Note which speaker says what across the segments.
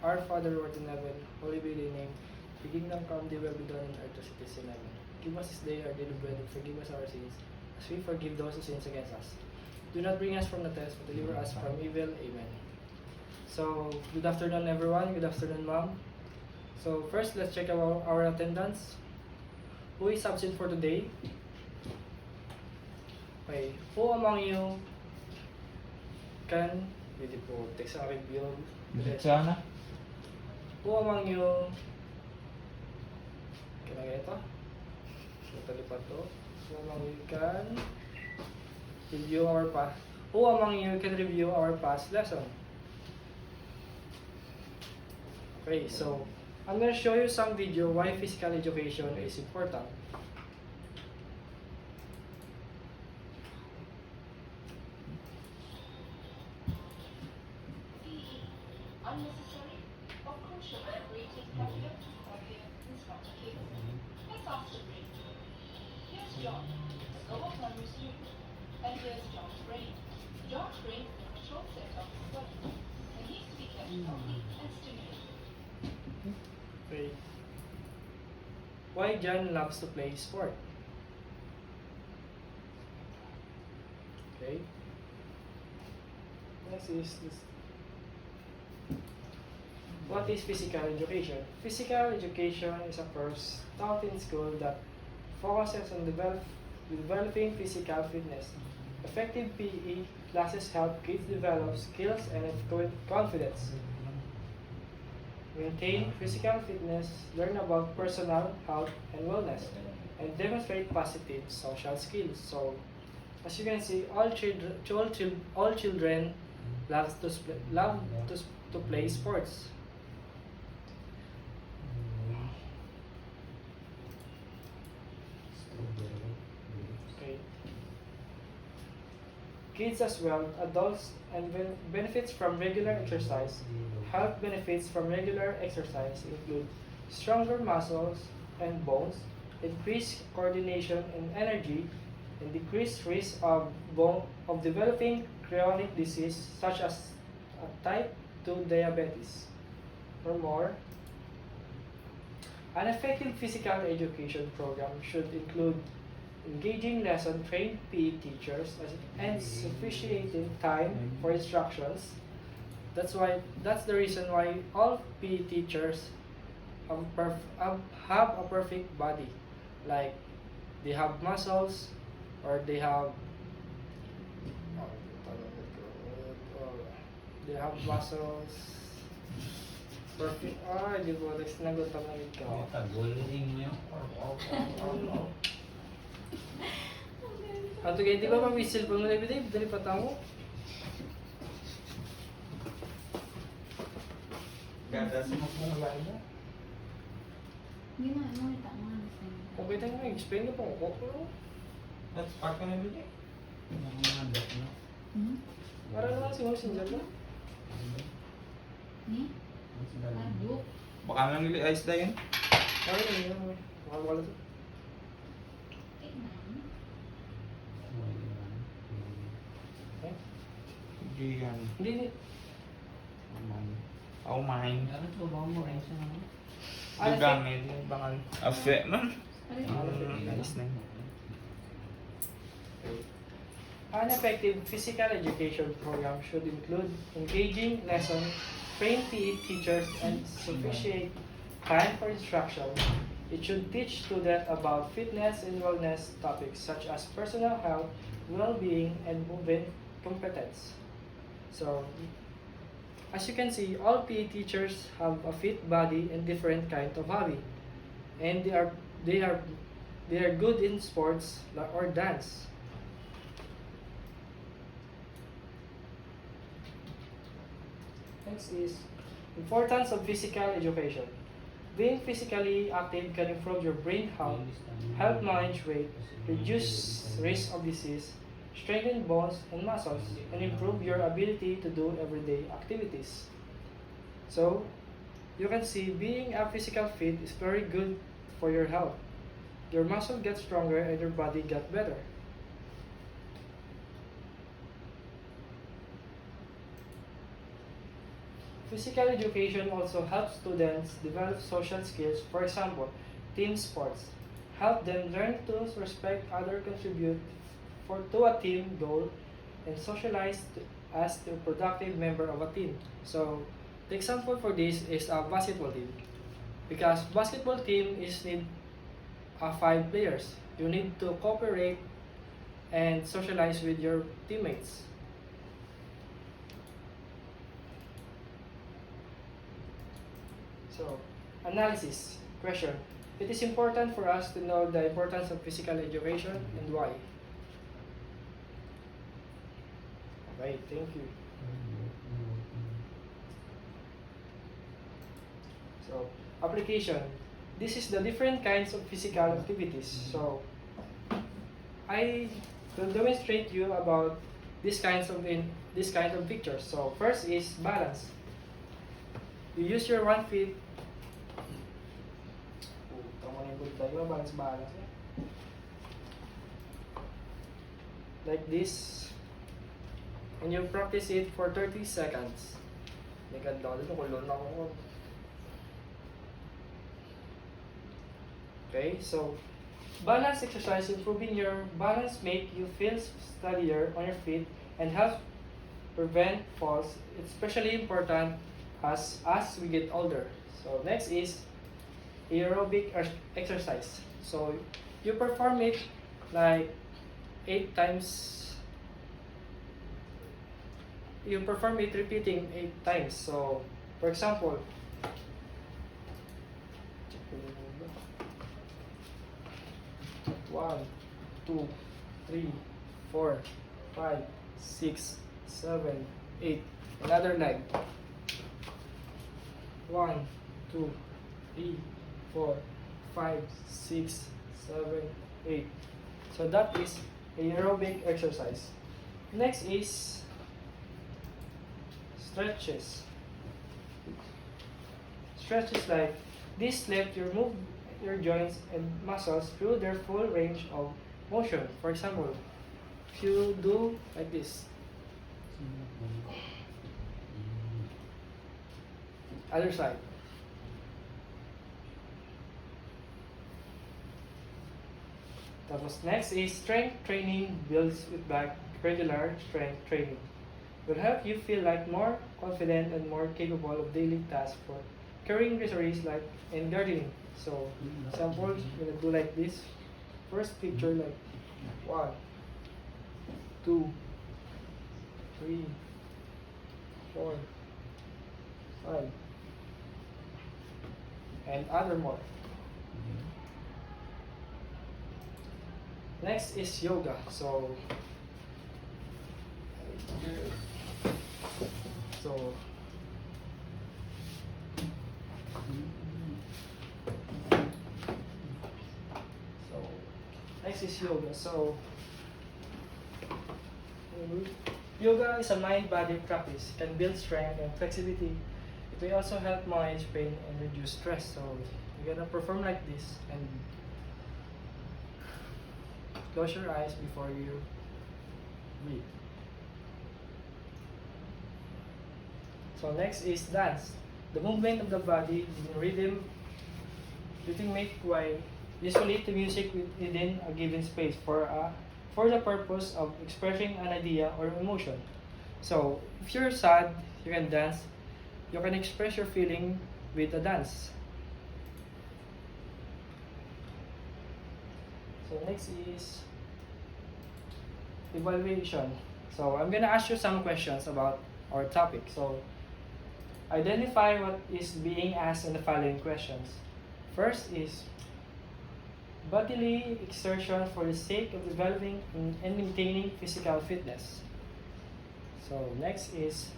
Speaker 1: Our Father who art in heaven, holy be thy name. Thy kingdom come, thy will be done on earth as it is in heaven. Give us this day our daily bread, and forgive us our sins, as we forgive those who sin against us. Do not bring us from the test, but deliver us from evil. Amen. So, good afternoon everyone. Good afternoon, ma'am. So, first, let's check our attendance. Who is absent for today? Okay. Who among you can, pwede po, text sa review.
Speaker 2: Sana.
Speaker 1: Who among you can I get ito? Talipat to. Who among you can review our past? Who among you can review our past lesson? Okay, so I'm going to show you some video why physical education is important.
Speaker 3: Unnecessary or crucial creating capital or instructor case. Let's ask the brain. Here's John, the scope of memory student. And here's John's brain. John's brain is a control set of his body. And needs to be kept healthy and stimulated.
Speaker 1: Okay. Why John loves to play sport? Okay. Next is this. What is physical education? Physical education is a course taught in school that focuses on developing physical fitness. Effective PE classes help kids develop skills and confidence, maintain physical fitness, learn about personal health and wellness, and demonstrate positive social skills. So, as you can see, all children love to play sports. Okay. Kids as well, adults, and benefits from regular exercise. Health benefits from regular exercise include stronger muscles and bones, increased coordination and energy, and decreased risk of developing chronic disease such as type 2 diabetes. For more, an effective physical education program should include engaging lesson trained PE teachers and sufficient time for instructions. That's the reason why all PE teachers have a perfect body. Like they have muscles or they have muscles. Perfect. Di ba? Nagutom na ikaw. Ato kaya, di ba ma-whistle po mo na ibigay? Dali pa tamo.
Speaker 2: Ganda sa magmumulay mo.
Speaker 4: Hindi na, ano, ita mo na sa inyo.
Speaker 1: Kung pwede nga, explain ko po ako.
Speaker 2: That's part ka na bigay. Nangangandak na.
Speaker 1: Para naman si Messenger ba?
Speaker 4: Ni? Aduk.
Speaker 2: Baka nang nili ice na yun.
Speaker 1: Ay, makawala to.
Speaker 4: Tignan.
Speaker 1: Okay.
Speaker 2: Hindi yan.
Speaker 1: Hindi.
Speaker 2: Aumain.
Speaker 5: Ano to ba mo rin sa ano?
Speaker 2: Gagamit yung bangal. Afe man.
Speaker 4: Ano?
Speaker 2: Ice na yun.
Speaker 1: An effective physical education program should include engaging lesson, trained PE teachers, and sufficient time for instruction. It should teach students about fitness and wellness topics such as personal health, well-being, and movement competence. So, as you can see, all PE teachers have a fit body and different kind of hobby, and they are good in sports or dance. Next is importance of physical education. Being physically active can improve your brain health, help manage weight, reduce risk of disease, strengthen bones and muscles, and improve your ability to do everyday activities. So, you can see being a physical fit is very good for your health. Your muscle gets stronger and your body gets better. physical education also helps students develop social skills. For example, team sports help them learn to respect others, contribute to a team goal, and socialize as a productive member of a team. So, the example for this is a basketball team. Because basketball team is need 5 players. You need to cooperate and socialize with your teammates. So, analysis question. It is important for us to know the importance of physical education and why. Okay, thank you. So, application. This is the different kinds of physical activities. So, I will demonstrate you about these kinds of pictures. So, first is balance. You use your 1 feet. Balance. Like this. And you practice it for 30 seconds. Okay, so balance exercise improving your balance make you feel steadier on your feet and help prevent falls. It's especially important as we get older. So next is aerobic exercise. So you perform it like 8 times. You perform it repeating 8 times. So for example, 1, 2, 3, 4, 5, 6, 7, 8. Another leg. 1, 2, 3, 4, 5, 6, 7, 8. So that is aerobic exercise. Next is stretches. Stretches like this let you move your joints and muscles through their full range of motion. For example, if you do like this, other side. Tapos next is strength training builds with back regular strength training. Will help you feel like more confident and more capable of daily tasks for carrying groceries like in gardening. So example, you're gonna do like this. First picture like 1, 2, 3, 4, 5, and other more. Next is yoga. So next is yoga. So yoga is a mind-body practice. It can build strength and flexibility. It may also help manage pain and reduce stress. So you're gonna perform like this and close your eyes before you breathe. So next is dance. The movement of the body in rhythmic way, usually to music within a given space for the purpose of expressing an idea or emotion. So if you're sad, you can dance. You can express your feeling with a dance. So next is evaluation. So I'm gonna ask you some questions about our topic. So identify what is being asked in the following questions. First is bodily exertion for the sake of developing and maintaining physical fitness. So next is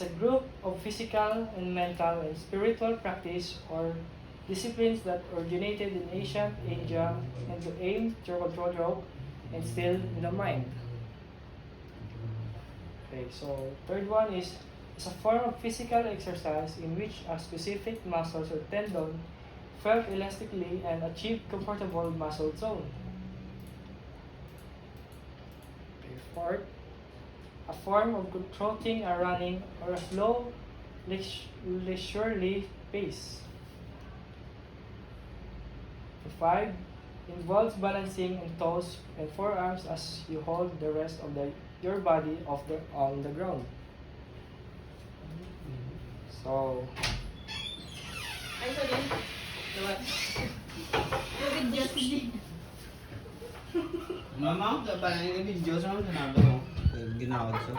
Speaker 1: a group of physical and mental and spiritual practice or disciplines that originated in ancient India and to aim to control your and still in the mind. Okay, so third one is a form of physical exercise in which a specific muscles or tendon felt elastically and achieved comfortable muscle tone. Okay, fourth, a form of trotting or running or a slow leisurely pace. 5. Involves balancing on toes and forearms as you hold the rest of your body on the ground. So,
Speaker 4: Ano ba din? Video si
Speaker 2: Mama, parang yung video sa mga sinabi ko. Ginawag sa.